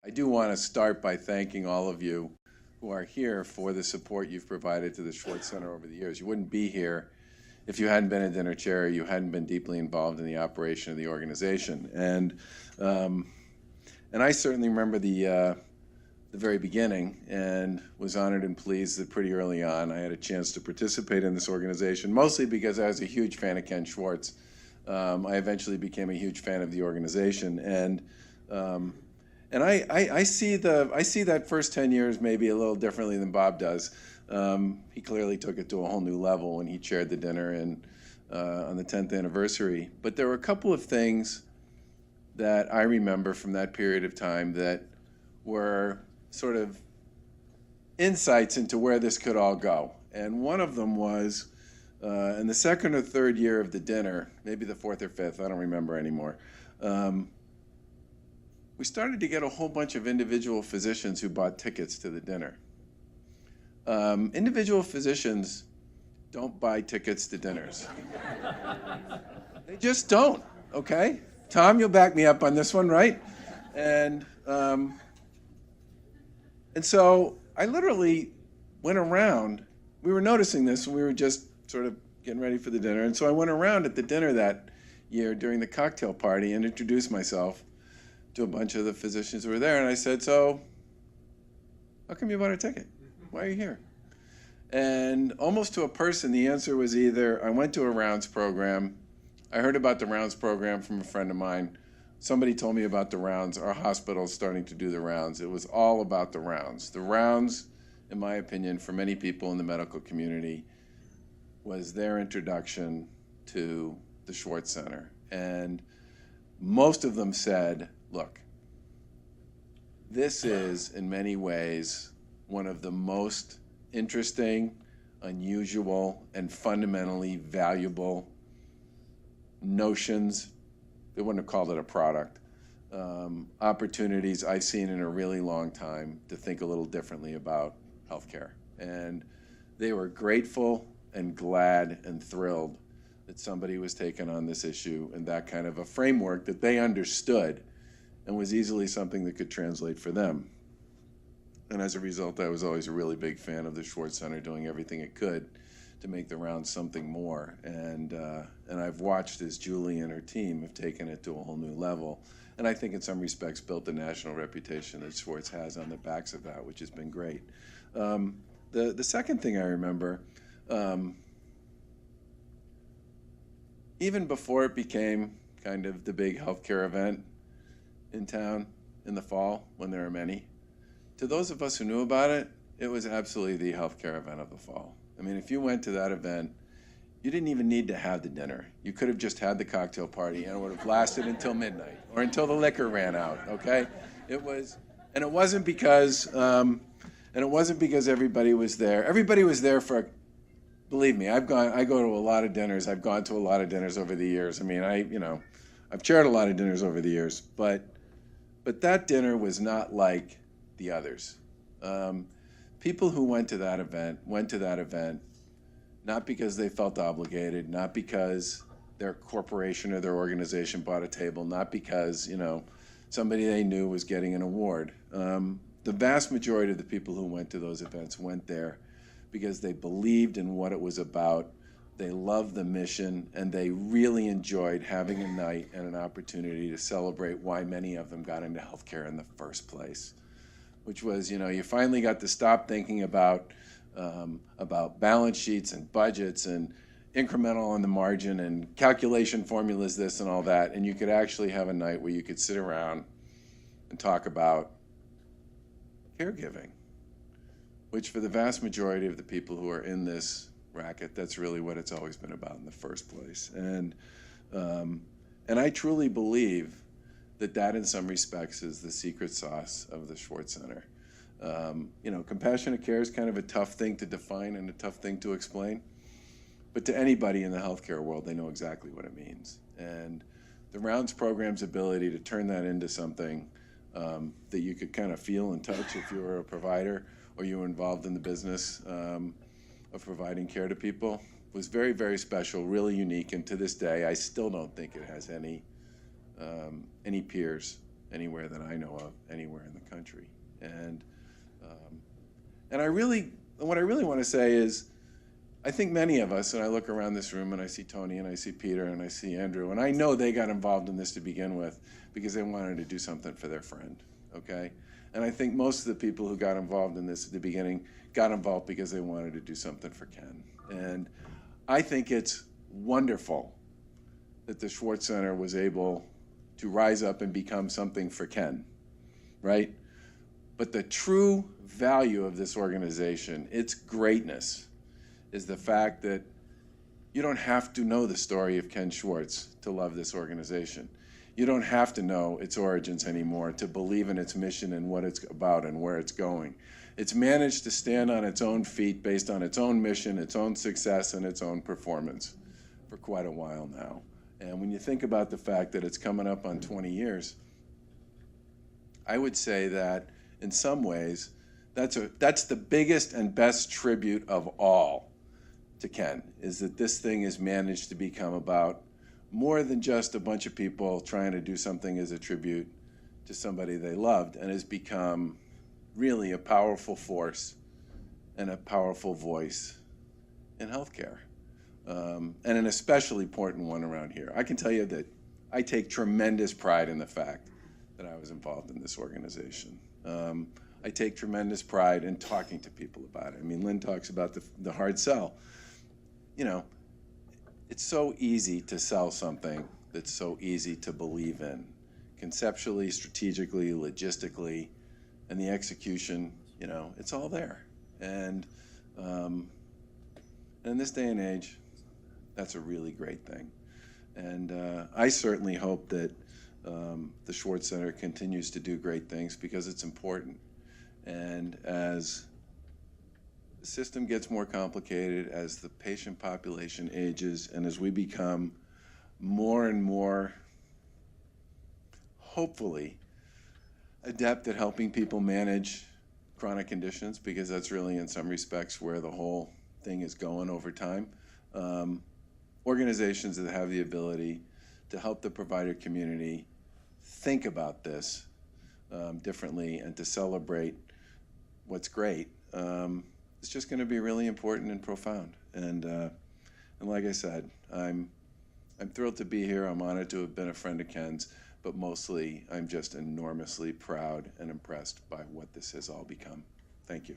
I do want to start by thanking all of you who are here for the support you've provided to the Schwartz Center over the years. You wouldn't be here if you hadn't been a dinner chair, you hadn't been deeply involved in the operation of the organization. And I certainly remember the very beginning and was honored and pleased that pretty early on I had a chance to participate in this organization, mostly because I was a huge fan of Ken Schwartz. I eventually became a huge fan of the organization. And I see that first 10 years maybe a little differently than Bob does. He clearly took it to a whole new level when he chaired the dinner on the 10th anniversary. But there were a couple of things that I remember from that period of time that were sort of insights into where this could all go. And one of them was in the second or third year of the dinner, maybe the fourth or fifth, I don't remember anymore, we started to get a whole bunch of individual physicians who bought tickets to the dinner. Individual physicians don't buy tickets to dinners. They just don't, okay? Tom, you'll back me up on this one, right? And so I literally went around. We were noticing this when we were just sort of getting ready for the dinner. And so I went around at the dinner that year during the cocktail party and introduced myself to a bunch of the physicians who were there. And I said, so how come you bought a ticket? Why are you here? And almost to a person, the answer was either I went to a rounds program, I heard about the rounds program from a friend of mine, somebody told me about the rounds, our hospital's starting to do the rounds. It was all about the rounds. The rounds, in my opinion, for many people in the medical community, was their introduction to the Schwartz Center. And most of them said, look, this is in many ways one of the most interesting, unusual, and fundamentally valuable notions, they wouldn't have called it a product, opportunities I've seen in a really long time to think a little differently about healthcare. And they were grateful and glad and thrilled that somebody was taking on this issue and that kind of a framework that they understood and was easily something that could translate for them. And as a result, I was always a really big fan of the Schwartz Center doing everything it could to make the rounds something more. And I've watched as Julie and her team have taken it to a whole new level. And I think in some respects built the national reputation that Schwartz has on the backs of that, which has been great. The second thing I remember, even before it became kind of the big healthcare event in town in the fall, when there are many, to those of us who knew about it, it was absolutely the healthcare event of the fall. I mean, if you went to that event, you didn't even need to have the dinner. You could have just had the cocktail party and it would have lasted until midnight or until the liquor ran out, okay? It wasn't because everybody was there. Everybody was there for, believe me, I go to a lot of dinners. I've gone to a lot of dinners over the years. I mean, I've chaired a lot of dinners over the years, but that dinner was not like the others. People who went to that event not because they felt obligated, not because their corporation or their organization bought a table, not because somebody they knew was getting an award. The vast majority of the people who went to those events went there because they believed in what it was about, they loved the mission, and they really enjoyed having a night and an opportunity to celebrate why many of them got into healthcare in the first place, which was, you finally got to stop thinking about balance sheets and budgets and incremental on the margin and calculation formulas, this and all that, and you could actually have a night where you could sit around and talk about caregiving, which for the vast majority of the people who are in this racket, that's really what it's always been about in the first place. And I truly believe that in some respects is the secret sauce of the Schwartz Center. Compassionate care is kind of a tough thing to define and a tough thing to explain, but to anybody in the healthcare world, they know exactly what it means. And the Rounds program's ability to turn that into something that you could kind of feel and touch if you were a provider or you were involved in the business of providing care to people was very, very special, really unique, and to this day, I still don't think it has any peers anywhere that I know of, anywhere in the country. And what I really want to say is, I think many of us, and I look around this room and I see Tony and I see Peter and I see Andrew, and I know they got involved in this to begin with because they wanted to do something for their friend, okay? And I think most of the people who got involved in this at the beginning got involved because they wanted to do something for Ken. And I think it's wonderful that the Schwartz Center was able to rise up and become something for Ken, right? But the true value of this organization, its greatness, is the fact that you don't have to know the story of Ken Schwartz to love this organization. You don't have to know its origins anymore to believe in its mission and what it's about and where it's going. It's managed to stand on its own feet based on its own mission, its own success, and its own performance for quite a while now. And when you think about the fact that it's coming up on 20 years, I would say that in some ways, that's the biggest and best tribute of all to Ken, is that this thing has managed to become about more than just a bunch of people trying to do something as a tribute to somebody they loved, and has become really a powerful force and a powerful voice in healthcare, and an especially important one around here. I can tell you that I take tremendous pride in the fact that I was involved in this organization. I take tremendous pride in talking to people about it. I mean, Lynn talks about the hard sell. You know, it's so easy to sell something that's so easy to believe in, conceptually, strategically, logistically, and the execution, you know, it's all there. And in this day and age, that's a really great thing. And I certainly hope that the Schwartz Center continues to do great things because it's important. And as the system gets more complicated, as the patient population ages, and as we become more and more, hopefully, adept at helping people manage chronic conditions, because that's really, in some respects, where the whole thing is going over time. Organizations that have the ability to help the provider community think about this differently and to celebrate what's great, it's just going to be really important and profound. And like I said, I'm thrilled to be here. I'm honored to have been a friend of Ken's, but mostly I'm just enormously proud and impressed by what this has all become. Thank you.